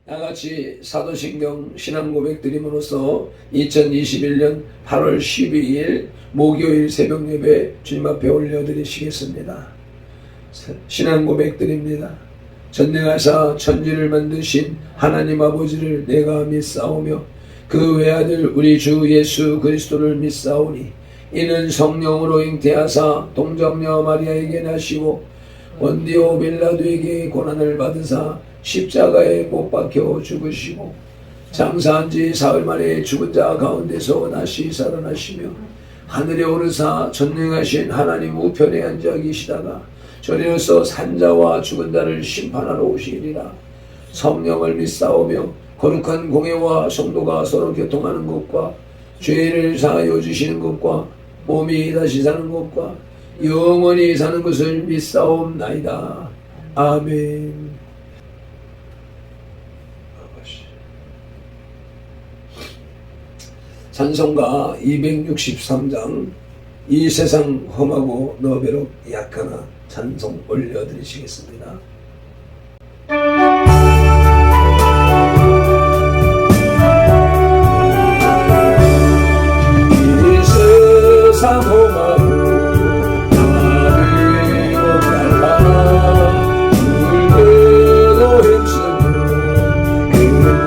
나같이 사도신경 신앙고백 드림으로써 2021년 8월 12일 목요일 새벽예배 주님 앞에 올려드리시겠습니다. 신앙고백 드립니다. 전능하사 천지를 만드신 하나님 아버지를 내가 믿사오며 그 외아들 우리 주 예수 그리스도를 믿사오니 이는 성령으로 잉태하사 동정녀 마리아에게 나시고 본디오 빌라도에게 고난을 받으사 십자가에 못 박혀 죽으시고 장사한 지 사흘 만에 죽은 자 가운데서 다시 살아나시며 하늘에 오르사 전능하신 하나님 우편에 앉아 계시다가 저리로서 산자와 죽은 자를 심판하러 오시리라. 성령을 믿사오며 거룩한 공회와 성도가 서로 교통하는 것과 죄를 사하여 주시는 것과 몸이 다시 사는 것과 영원히 사는 것을 믿사옵나이다. 아멘. 찬송가 263장 이 세상 험하고 너비록 약하나 찬송 올려드리시겠습니다. 이 세상 험하고 너비록 약하나 물대로 힘쓰고 그곳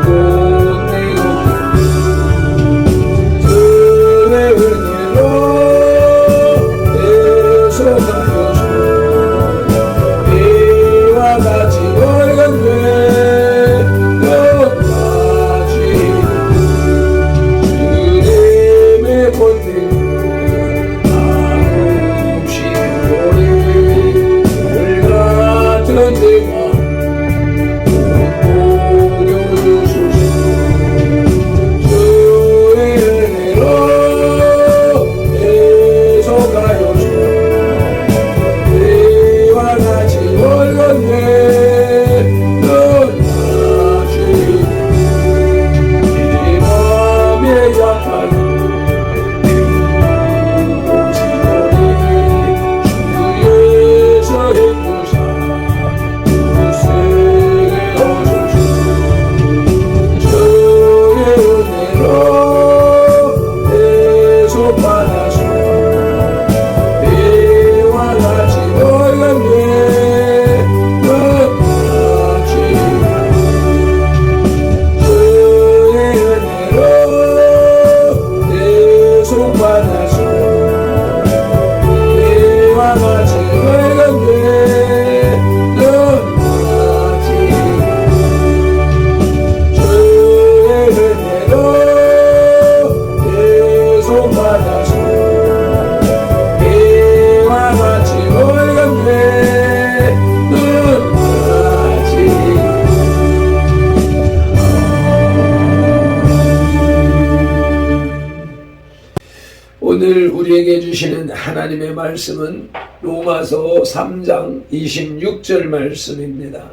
오늘 우리에게 주시는 하나님의 말씀은 로마서 3장 26절 말씀입니다.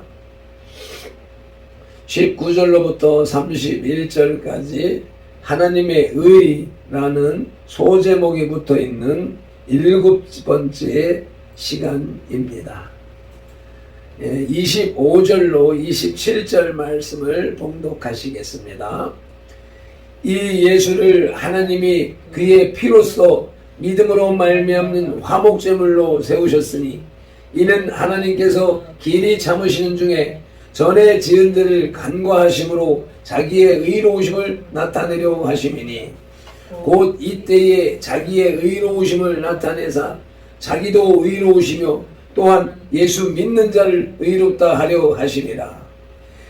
19절로부터 31절까지 하나님의 의라는 소제목이 붙어 있는 7번째 시간입니다. 25절로 27절 말씀을 봉독하시겠습니다. 이 예수를 하나님이 그의 피로써 믿음으로 말미암는 화목제물로 세우셨으니 이는 하나님께서 길이 참으시는 중에 전에 지은 들을 간과하심으로 자기의 의로우심을 나타내려 하심이니 곧 이때에 자기의 의로우심을 나타내사 자기도 의로우시며 또한 예수 믿는 자를 의롭다 하려 하심이라.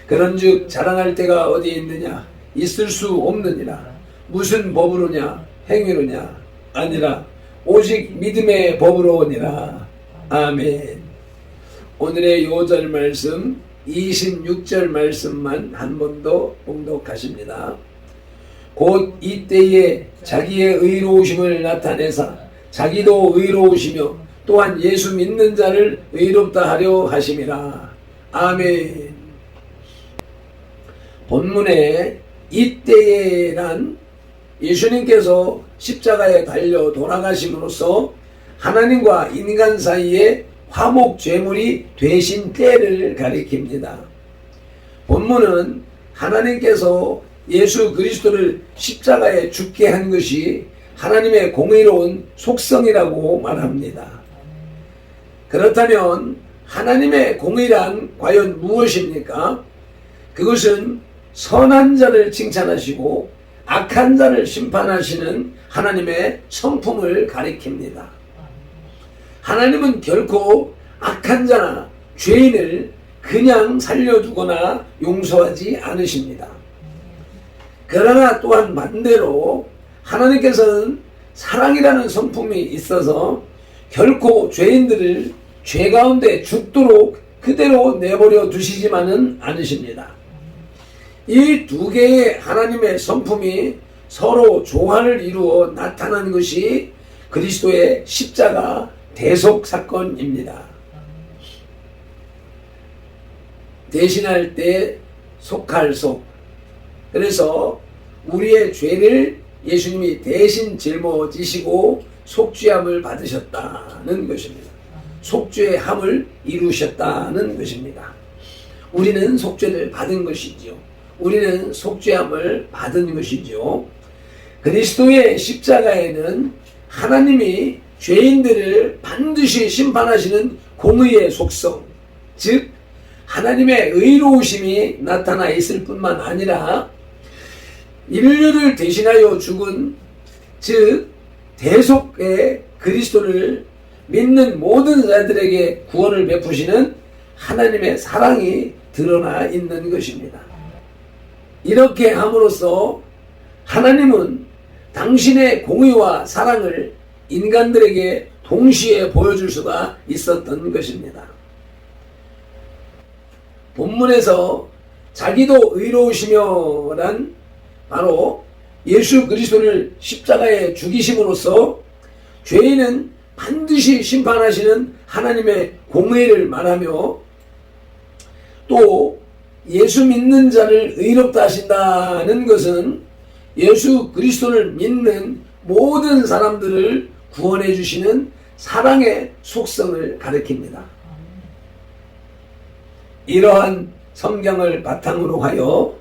그런즉 자랑할 때가 어디 있느냐? 있을 수 없느니라. 무슨 법으로냐? 행위로냐? 아니라 오직 믿음의 법으로니라. 아멘. 오늘의 요절 말씀 26절 말씀만 한 번 더 봉독하십니다. 곧 이때에 자기의 의로우심을 나타내사 자기도 의로우시며 또한 예수 믿는 자를 의롭다 하려 하심이라. 아멘. 본문에 이때에란 예수님께서 십자가에 달려 돌아가심으로써 하나님과 인간 사이에 화목제물이 되신 때를 가리킵니다. 본문은 하나님께서 예수 그리스도를 십자가에 죽게 한 것이 하나님의 공의로운 속성이라고 말합니다. 그렇다면 하나님의 공의란 과연 무엇입니까? 그것은 선한 자를 칭찬하시고 악한 자를 심판하시는 하나님의 성품을 가리킵니다. 하나님은 결코 악한 자나 죄인을 그냥 살려두거나 용서하지 않으십니다. 그러나 또한 반대로 하나님께서는 사랑이라는 성품이 있어서 결코 죄인들을 죄 가운데 죽도록 그대로 내버려 두시지만은 않으십니다. 이 두 개의 하나님의 성품이 서로 조화를 이루어 나타난 것이 그리스도의 십자가 대속 사건입니다. 대신할 때 속할 속. 그래서 우리의 죄를 예수님이 대신 짊어지시고 속죄함을 받으셨다는 것입니다. 속죄함을 이루셨다는 것입니다. 우리는 속죄를 받은 것이지요. 우리는 속죄함을 받은 것이지요. 그리스도의 십자가에는 하나님이 죄인들을 반드시 심판하시는 공의의 속성, 즉 하나님의 의로우심이 나타나 있을 뿐만 아니라 인류를 대신하여 죽은, 즉 대속의 그리스도를 믿는 모든 자들에게 구원을 베푸시는 하나님의 사랑이 드러나 있는 것입니다. 이렇게 함으로써 하나님은 당신의 공의와 사랑을 인간들에게 동시에 보여줄 수가 있었던 것입니다. 본문에서 자기도 의로우시며란 바로 예수 그리스도를 십자가에 죽이심으로써 죄인은 반드시 심판하시는 하나님의 공의를 말하며 또 예수 믿는 자를 의롭다 하신다는 것은 예수 그리스도를 믿는 모든 사람들을 구원해 주시는 사랑의 속성을 가리킵니다. 이러한 성경을 바탕으로 하여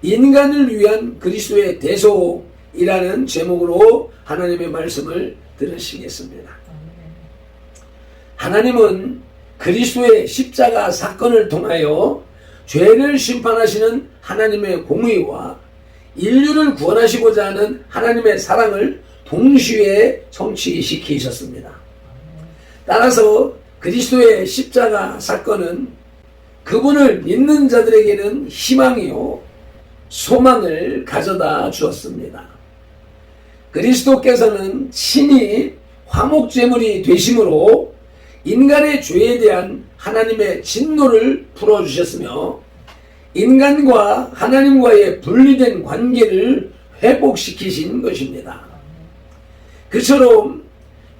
인간을 위한 그리스도의 대속이라는 제목으로 하나님의 말씀을 들으시겠습니다. 하나님은 그리스도의 십자가 사건을 통하여 죄를 심판하시는 하나님의 공의와 인류를 구원하시고자 하는 하나님의 사랑을 동시에 성취시키셨습니다. 따라서 그리스도의 십자가 사건은 그분을 믿는 자들에게는 희망이요 소망을 가져다 주었습니다. 그리스도께서는 친히 화목제물이 되심으로 인간의 죄에 대한 하나님의 진노를 풀어주셨으며 인간과 하나님과의 분리된 관계를 회복시키신 것입니다. 그처럼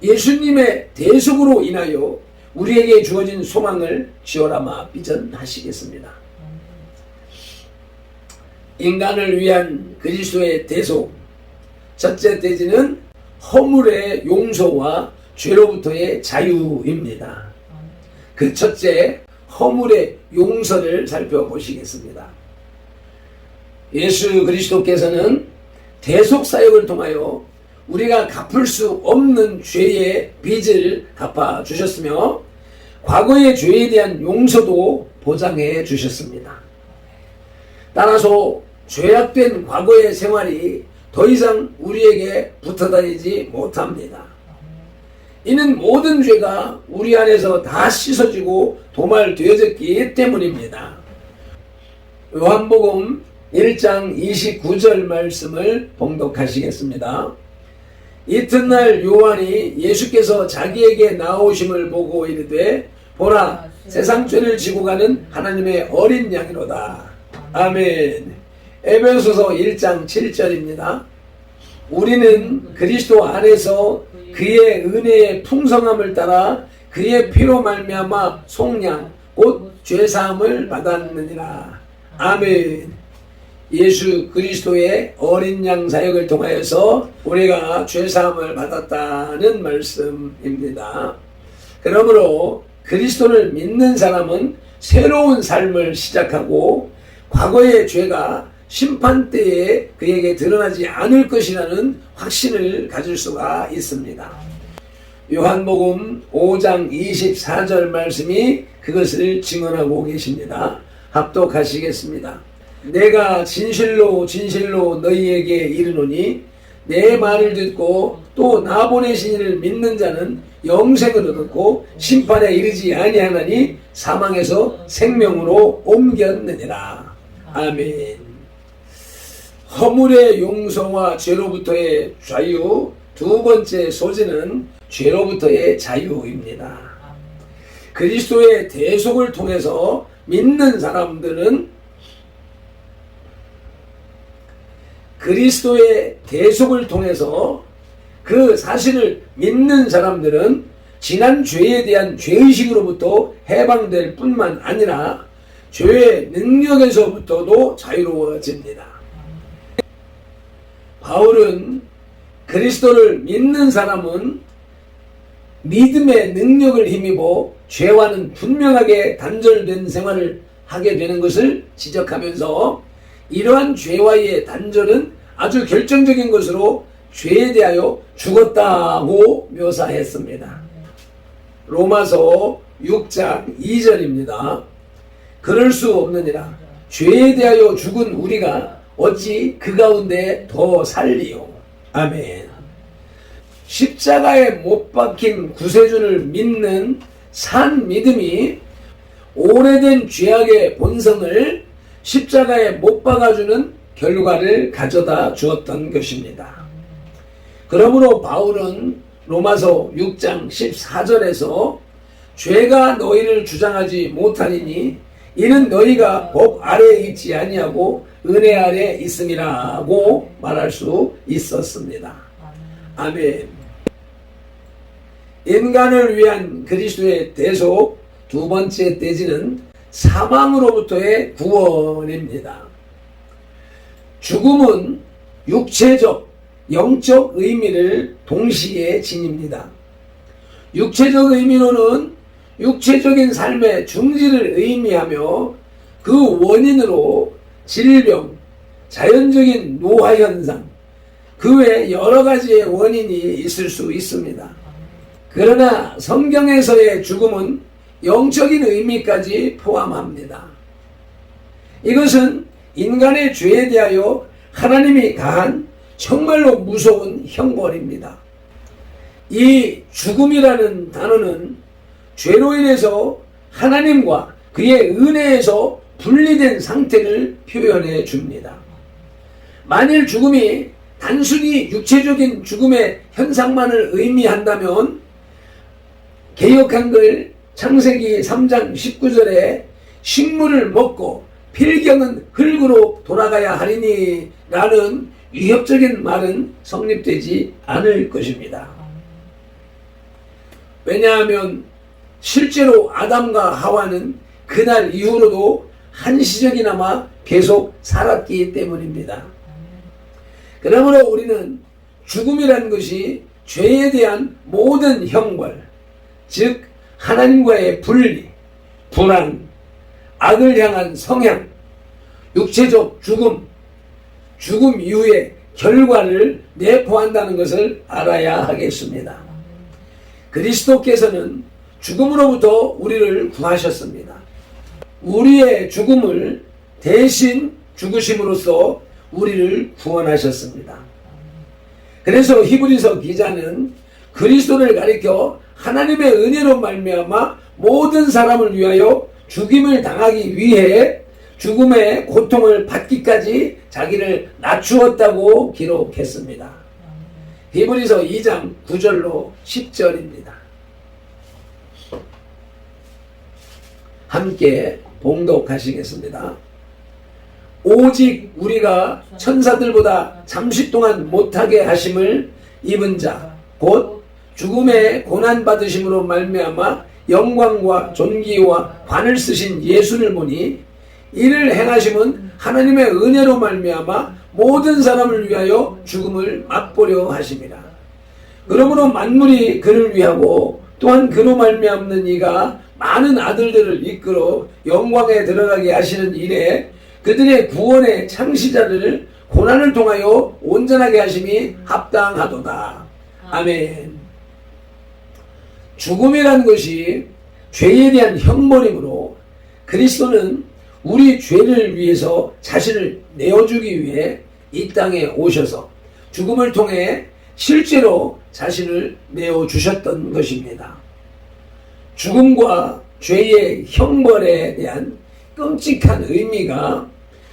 예수님의 대속으로 인하여 우리에게 주어진 소망을 지어라마 비전하시겠습니다. 인간을 위한 그리스도의 대속, 첫째 대지는 허물의 용서와 죄로부터의 자유입니다. 그 첫째 허물의 용서를 살펴보시겠습니다. 예수 그리스도께서는 대속 사역을 통하여 우리가 갚을 수 없는 죄의 빚을 갚아 주셨으며 과거의 죄에 대한 용서도 보장해 주셨습니다. 따라서 죄악된 과거의 생활이 더 이상 우리에게 붙어다니지 못합니다. 이는 모든 죄가 우리 안에서 다 씻어지고 도말되어졌기 때문입니다. 요한복음 1장 29절 말씀을 봉독하시겠습니다. 이튿날 요한이 예수께서 자기에게 나오심을 보고 이르되 보라 세상 죄를 지고 가는 하나님의 어린 양이로다. 아멘. 에베소서 1장 7절입니다. 우리는 그리스도 안에서 그의 은혜의 풍성함을 따라 그의 피로 말미암아 속량 곧 죄사함을 받았느니라. 아멘. 예수 그리스도의 어린 양 사역을 통하여서 우리가 죄사함을 받았다는 말씀입니다. 그러므로 그리스도를 믿는 사람은 새로운 삶을 시작하고 과거의 죄가 심판 때에 그에게 드러나지 않을 것이라는 확신을 가질 수가 있습니다. 요한복음 5장 24절 말씀이 그것을 증언하고 계십니다. 합독하시겠습니다. 내가 진실로 진실로 너희에게 이르노니 내 말을 듣고 또 나 보내신 이를 믿는 자는 영생을 얻었고 심판에 이르지 아니하나니 사망에서 생명으로 옮겼느니라. 아멘. 허물의 용서와 죄로부터의 자유, 두 번째 소재는 죄로부터의 자유입니다. 그리스도의 대속을 통해서 믿는 사람들은 그리스도의 대속을 통해서 그 사실을 믿는 사람들은 지난 죄에 대한 죄의식으로부터 해방될 뿐만 아니라 죄의 능력에서부터도 자유로워집니다. 바울은 그리스도를 믿는 사람은 믿음의 능력을 힘입어 죄와는 분명하게 단절된 생활을 하게 되는 것을 지적하면서 이러한 죄와의 단절은 아주 결정적인 것으로 죄에 대하여 죽었다고 묘사했습니다. 로마서 6장 2절입니다. 그럴 수 없느니라. 죄에 대하여 죽은 우리가 어찌 그 가운데 더 살리요. 아멘. 십자가에 못 박힌 구세주를 믿는 산 믿음이 오래된 죄악의 본성을 십자가에 못 박아주는 결과를 가져다 주었던 것입니다. 그러므로 바울은 로마서 6장 14절에서 죄가 너희를 주장하지 못하리니 이는 너희가 법 아래에 있지 아니하고 은혜 아래에 있음이라고 말할 수 있었습니다. 아멘. 인간을 위한 그리스도의 대속 두 번째 대지는 사망으로부터의 구원입니다. 죽음은 육체적, 영적 의미를 동시에 지닙니다. 육체적 의미로는 육체적인 삶의 중지를 의미하며 그 원인으로 질병, 자연적인 노화 현상, 그 외 여러 가지의 원인이 있을 수 있습니다. 그러나 성경에서의 죽음은 영적인 의미까지 포함합니다. 이것은 인간의 죄에 대하여 하나님이 가한 정말로 무서운 형벌입니다. 이 죽음이라는 단어는 죄로 인해서 하나님과 그의 은혜에서 분리된 상태를 표현해 줍니다. 만일 죽음이 단순히 육체적인 죽음의 현상만을 의미한다면 개역 한글 창세기 3장 19절에 식물을 먹고 필경은 흙으로 돌아가야 하리니 라는 위협적인 말은 성립되지 않을 것입니다. 왜냐하면 실제로 아담과 하와는 그날 이후로도 한시적이나마 계속 살았기 때문입니다. 그러므로 우리는 죽음이라는 것이 죄에 대한 모든 형벌, 즉 하나님과의 분리, 불안, 악을 향한 성향, 육체적 죽음, 죽음 이후의 결과를 내포한다는 것을 알아야 하겠습니다. 그리스도께서는 죽음으로부터 우리를 구하셨습니다. 우리의 죽음을 대신 죽으심으로써 우리를 구원하셨습니다. 그래서 히브리서 기자는 그리스도를 가리켜 하나님의 은혜로 말미암아 모든 사람을 위하여 죽임을 당하기 위해 죽음의 고통을 받기까지 자기를 낮추었다고 기록했습니다. 히브리서 2장 9절로 10절입니다. 함께 봉독하시겠습니다. 오직 우리가 천사들보다 잠시 동안 못하게 하심을 입은 자 곧 죽음의 고난받으심으로 말미암아 영광과 존귀와 관을 쓰신 예수를 보니 이를 행하심은 하나님의 은혜로 말미암아 모든 사람을 위하여 죽음을 맛보려 하심이라. 그러므로 만물이 그를 위하고 또한 그로 말미암는 이가 많은 아들들을 이끌어 영광에 들어가게 하시는 일에 그들의 구원의 창시자를 고난을 통하여 온전하게 하심이 합당하도다. 아멘. 죽음이라는 것이 죄에 대한 형벌이므로 그리스도는 우리 죄를 위해서 자신을 내어주기 위해 이 땅에 오셔서 죽음을 통해 실제로 자신을 내어주셨던 것입니다. 죽음과 죄의 형벌에 대한 끔찍한 의미가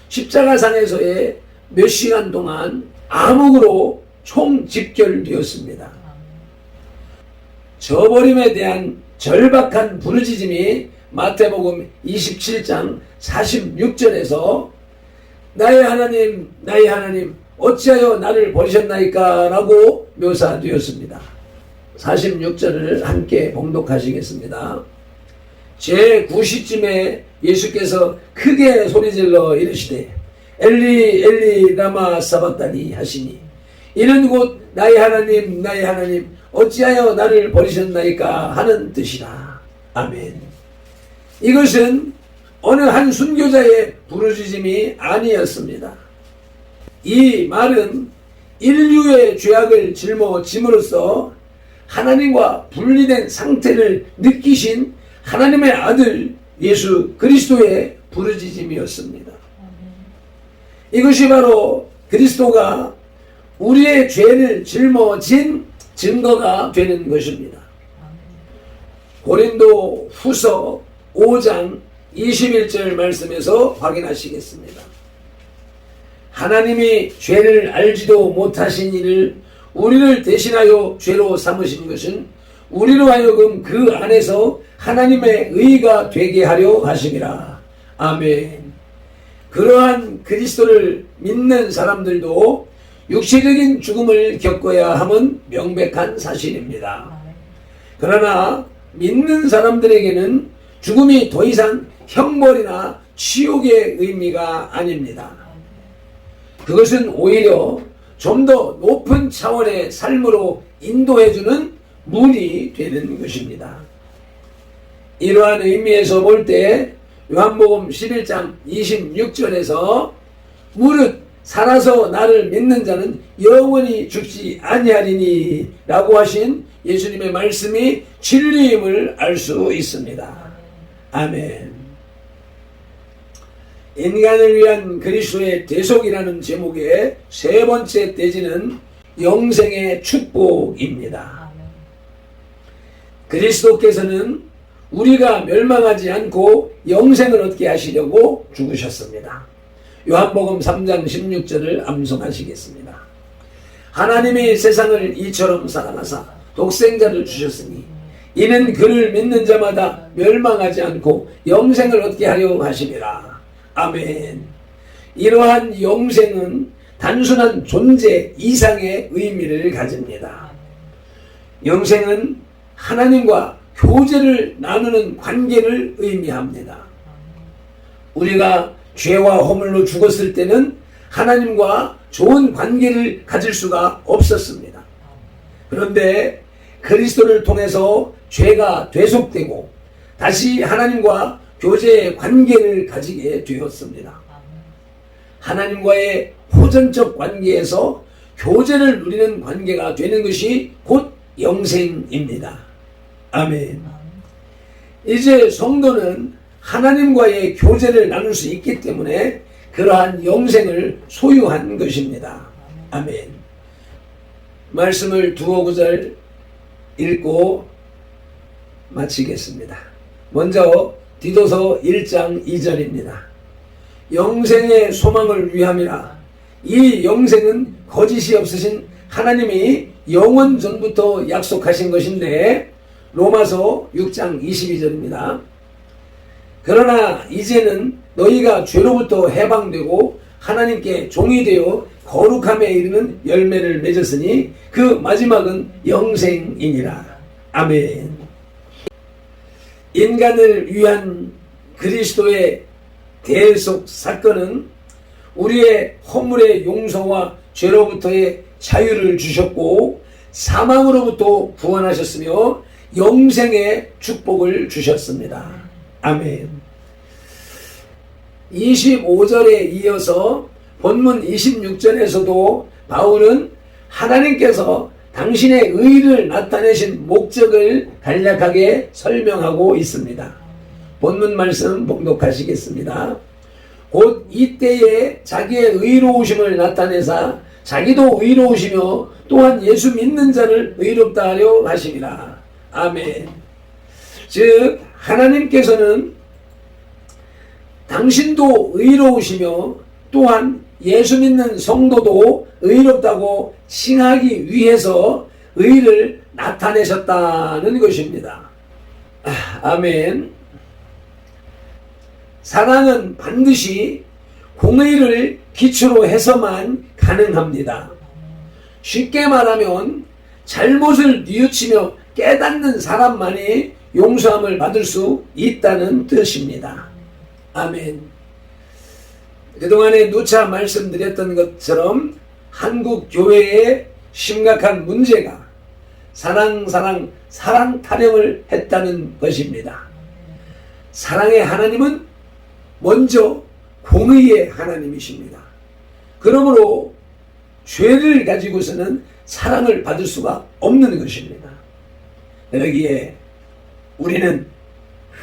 십자가상에서의 몇 시간 동안 암흑으로 총집결되었습니다. 저버림에 대한 절박한 부르짖음이 마태복음 27장 46절에서 나의 하나님 나의 하나님 어찌하여 나를 버리셨나이까 라고 묘사되었습니다. 46절을 함께 봉독하시겠습니다. 제9시쯤에 예수께서 크게 소리질러 이르시되 엘리 엘리 라마 사박다니 하시니 이는 곧 나의 하나님 어찌하여 나를 버리셨나이까 하는 뜻이라. 아멘. 이것은 어느 한 순교자의 부르짖음이 아니었습니다. 이 말은 인류의 죄악을 짊어짐으로써 하나님과 분리된 상태를 느끼신 하나님의 아들 예수 그리스도의 부르짖음이었습니다. 이것이 바로 그리스도가 우리의 죄를 짊어진 증거가 되는 것입니다. 고린도 후서 5장 21절 말씀에서 확인하시겠습니다. 하나님이 죄를 알지도 못하신 이를 우리를 대신하여 죄로 삼으신 것은 우리로 하여금 그 안에서 하나님의 의가 되게 하려 하심이라. 아멘. 그러한 그리스도를 믿는 사람들도 육체적인 죽음을 겪어야 함은 명백한 사실입니다. 그러나 믿는 사람들에게는 죽음이 더 이상 형벌이나 치욕의 의미가 아닙니다. 그것은 오히려 좀 더 높은 차원의 삶으로 인도해주는 문이 되는 것입니다. 이러한 의미에서 볼 때 요한복음 11장 26절에서 무릇 살아서 나를 믿는 자는 영원히 죽지 아니하리니 라고 하신 예수님의 말씀이 진리임을 알 수 있습니다. 아멘. 인간을 위한 그리스도의 대속이라는 제목의 세 번째 대지는 영생의 축복입니다. 그리스도께서는 우리가 멸망하지 않고 영생을 얻게 하시려고 죽으셨습니다. 요한복음 3장 16절을 암송하시겠습니다. 하나님이 세상을 이처럼 사랑하사 독생자를 주셨으니 이는 그를 믿는 자마다 멸망하지 않고 영생을 얻게 하려 하심이라. 아멘. 이러한 영생은 단순한 존재 이상의 의미를 가집니다. 영생은 하나님과 교제를 나누는 관계를 의미합니다. 우리가 죄와 허물로 죽었을 때는 하나님과 좋은 관계를 가질 수가 없었습니다. 그런데 그리스도를 통해서 죄가 되속되고 다시 하나님과 교제의 관계를 가지게 되었습니다. 하나님과의 호전적 관계에서 교제를 누리는 관계가 되는 것이 곧 영생입니다. 아멘. 이제 성도는 하나님과의 교제를 나눌 수 있기 때문에 그러한 영생을 소유한 것입니다. 아멘. 말씀을 두어 구절 읽고 마치겠습니다. 먼저 디도서 1장 2절입니다. 영생의 소망을 위함이라. 이 영생은 거짓이 없으신 하나님이 영원 전부터 약속하신 것인데 로마서 6장 22절입니다. 그러나 이제는 너희가 죄로부터 해방되고 하나님께 종이 되어 거룩함에 이르는 열매를 맺었으니 그 마지막은 영생이니라. 아멘. 인간을 위한 그리스도의 대속 사건은 우리의 허물의 용서와 죄로부터의 자유를 주셨고 사망으로부터 구원하셨으며 영생의 축복을 주셨습니다. 아멘. 25절에 이어서 본문 26절에서도 바울은 하나님께서 당신의 의를 나타내신 목적을 간략하게 설명하고 있습니다. 본문 말씀 봉독하시겠습니다. 곧 이때에 자기의 의로우심을 나타내사 자기도 의로우시며 또한 예수 믿는 자를 의롭다 하려 하심이라. 아멘. 즉 하나님께서는 당신도 의로우시며 또한 예수 믿는 성도도 의롭다고 칭하기 위해서 의를 나타내셨다는 것입니다. 아멘. 사랑은 반드시 공의를 기초로 해서만 가능합니다. 쉽게 말하면 잘못을 뉘우치며 깨닫는 사람만이 용서함을 받을 수 있다는 뜻입니다. 아멘. 그동안에 누차 말씀드렸던 것처럼 한국 교회의 심각한 문제가 사랑 타령을 했다는 것입니다. 사랑의 하나님은 먼저 공의의 하나님이십니다. 그러므로 죄를 가지고서는 사랑을 받을 수가 없는 것입니다. 여기에 우리는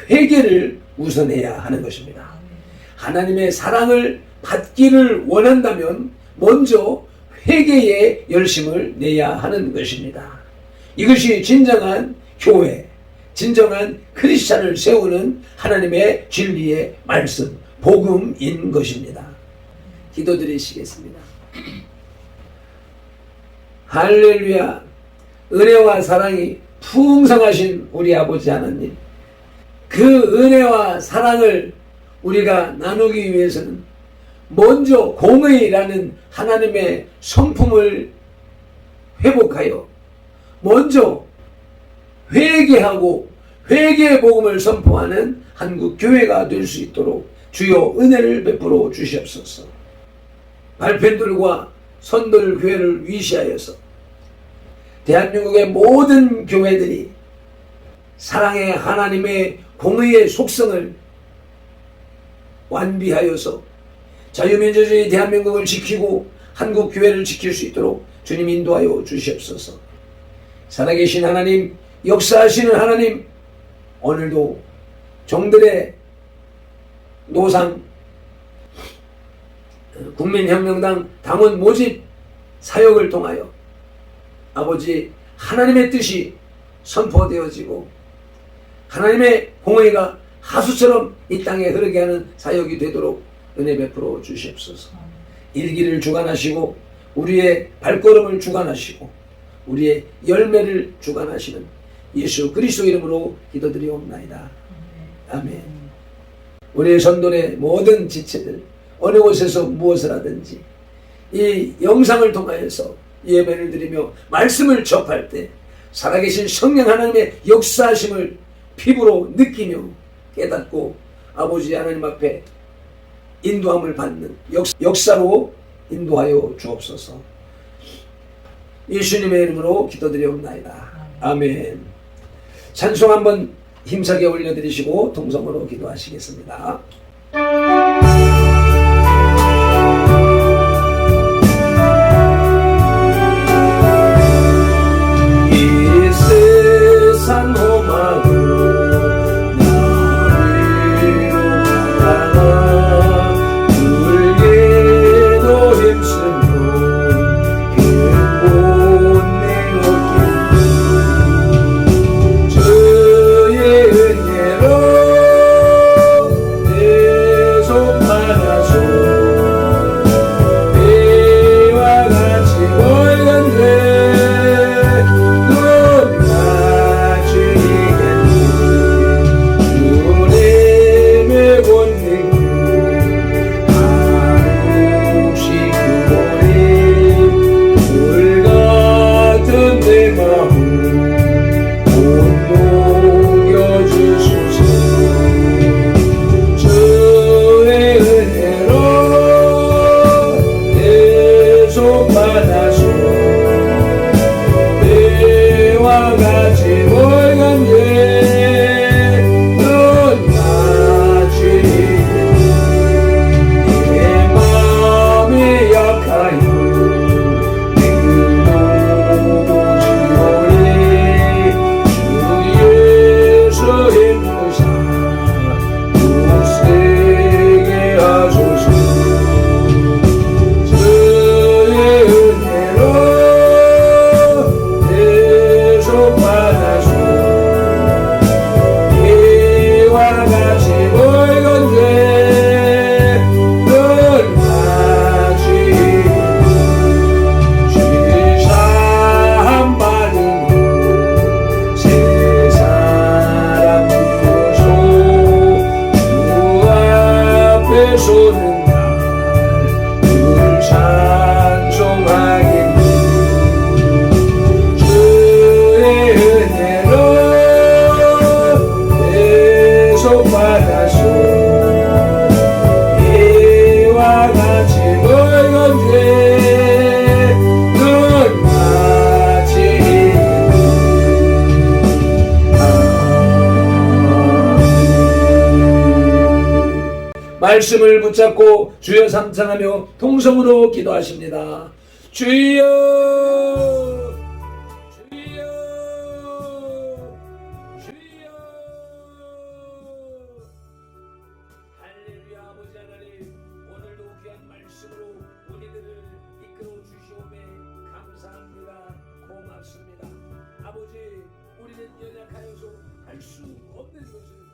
회개를 우선해야 하는 것입니다. 하나님의 사랑을 받기를 원한다면 먼저 회개에 열심을 내야 하는 것입니다. 이것이 진정한 교회, 진정한 크리스찬을 세우는 하나님의 진리의 말씀, 복음인 것입니다. 기도드리시겠습니다. 할렐루야. 은혜와 사랑이 풍성하신 우리 아버지 하나님, 그 은혜와 사랑을 우리가 나누기 위해서는 먼저 공의라는 하나님의 성품을 회복하여 먼저 회개하고 회개의 복음을 선포하는 한국 교회가 될 수 있도록 주여 은혜를 베풀어 주시옵소서. 발펜들과 선들 교회를 위시하여서 대한민국의 모든 교회들이 사랑의 하나님의 공의의 속성을 완비하여서 자유민주주의 대한민국을 지키고 한국 교회를 지킬 수 있도록 주님 인도하여 주시옵소서. 살아계신 하나님, 역사하시는 하나님, 오늘도 종들의 노상 국민혁명당 당원 모집 사역을 통하여 아버지 하나님의 뜻이 선포되어지고 하나님의 공의가 하수처럼 이 땅에 흐르게 하는 사역이 되도록 은혜 베풀어 주시옵소서. 일기를 주관하시고 우리의 발걸음을 주관하시고 우리의 열매를 주관하시는 예수 그리스도 이름으로 기도드리옵나이다. 아멘. 우리의 전도의 모든 지체들 어느 곳에서 무엇을 하든지 이 영상을 통하여서 예배를 드리며 말씀을 접할 때 살아계신 성령 하나님의 역사하심을 피부로 느끼며 깨닫고 아버지 하나님 앞에 인도함을 받는 역사로 인도하여 주옵소서. 예수님의 이름으로 기도드리옵나이다. 아멘. 찬송 한번 힘차게 올려드리시고 동성으로 기도하시겠습니다. 이 세상 험하고 나를 가다가 불게도 힘쓰고 주의 은혜로 내 말씀을 붙잡고 주여 삼창하며 통성으로 기도하십니다. 주여 주여 주여. 할렐루야. 아버지 하나님, 오늘도 귀한 말씀으로 우리들을 이끌어 주시오매 감사합니다. 고맙습니다. 아버지, 우리는 연약하여서 할 수 없는 것을